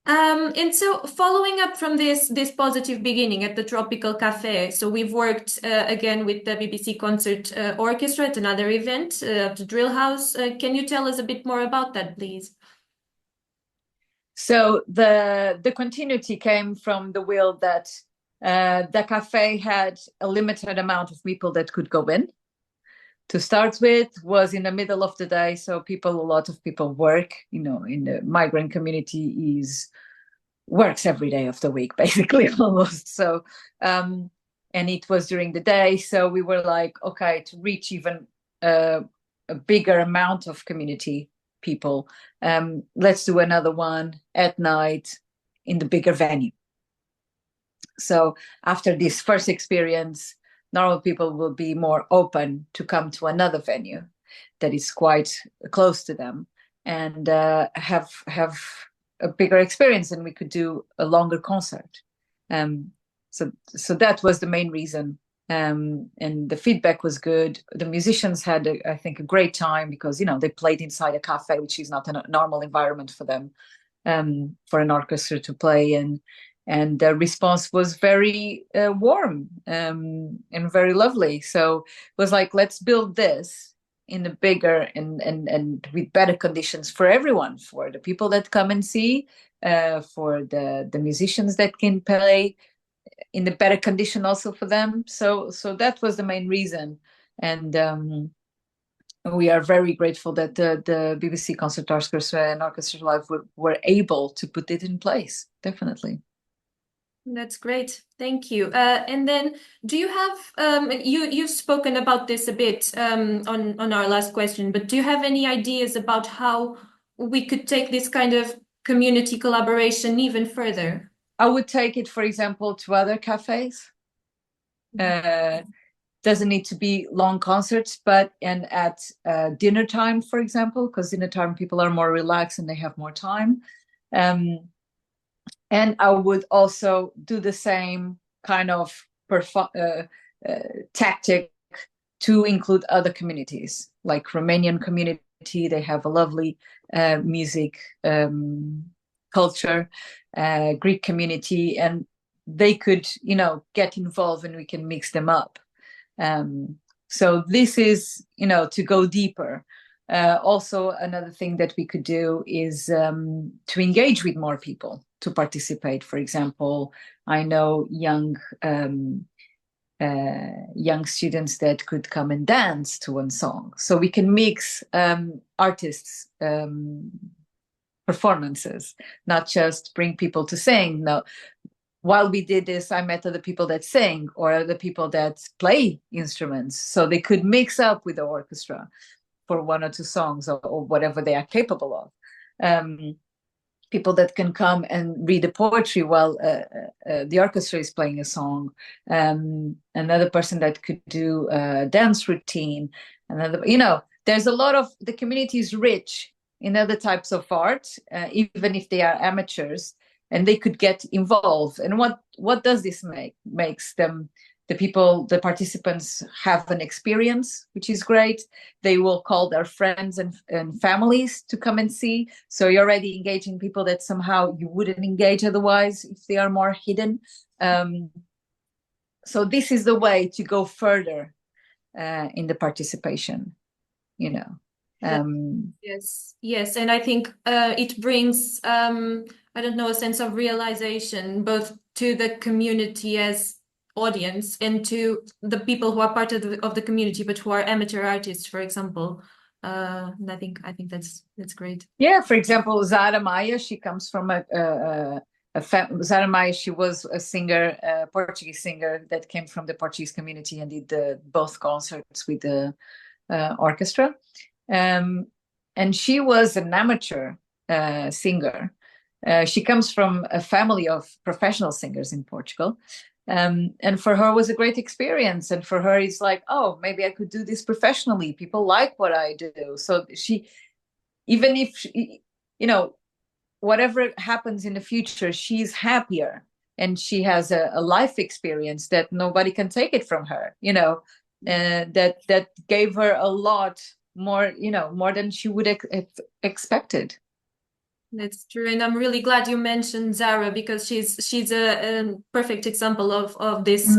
And so following up from this positive beginning at the Tropical Cafe, so we've worked again with the BBC Concert Orchestra at another event, the Drill House. Can you tell us a bit more about that, please? So the continuity came from the will that the cafe had a limited amount of people that could go in. To start with, was in the middle of the day, so a lot of people work. In the migrant community is works every day of the week, basically, almost. So, and it was during the day, so we were like, okay, to reach even a bigger amount of community people, let's do another one at night in the bigger venue. So after this first experience, normal people will be more open to come to another venue that is quite close to them and have a bigger experience, and we could do a longer concert. So that was the main reason. And the feedback was good. The musicians had, I think, a great time because, they played inside a cafe, which is not a normal environment for them, for an orchestra to play. And the response was very warm and very lovely. So it was like, let's build this in a bigger and with better conditions for everyone, for the people that come and see, for the musicians that can play in the better condition also for them. So that was the main reason. And we are very grateful that the BBC Concert Orchestra and Orchestra Live were able to put it in place, definitely. That's great. Thank you. And then do you have, you've spoken about this a bit on our last question, but do you have any ideas about how we could take this kind of community collaboration even further? I would take it, for example, to other cafes. Doesn't need to be long concerts, but at dinner time, for example, because dinner time people are more relaxed and they have more time. And I would also do the same kind of tactic to include other communities, like Romanian community. They have a lovely music culture, Greek community, and they could, get involved and we can mix them up. So this is, to go deeper. Also, another thing that we could do is to engage with more people to participate. For example, I know young students that could come and dance to one song. So we can mix artists' performances, not just bring people to sing. No, while we did this, I met other people that sing or other people that play instruments. So they could mix up with the orchestra for one or two songs or whatever they are capable of. People that can come and read the poetry while the orchestra is playing a song. Another person that could do a dance routine. Another, there's a lot of, the community is rich in other types of art, even if they are amateurs, and they could get involved. And what does this make? Makes them, the participants have an experience, which is great. They will call their friends and families to come and see. So you're already engaging people that somehow you wouldn't engage otherwise if they are more hidden. So this is the way to go further in the participation, Yes. And I think it brings, I don't know, a sense of realization, both to the community as audience and to the people who are part of the community but who are amateur artists, for example. And I think that's great. Yeah, for example, Joana Maia, she comes from Joana Maia, she was a singer, a Portuguese singer that came from the Portuguese community and did both concerts with the orchestra. And she was an amateur singer. She comes from a family of professional singers in Portugal. And for her was a great experience. And for her, it's like, oh, maybe I could do this professionally. People like what I do. So she, even if, whatever happens in the future, she's happier. And she has a life experience that nobody can take it from her, that gave her a lot more, more than she would have expected. That's true, and I'm really glad you mentioned Zara because she's a perfect example of this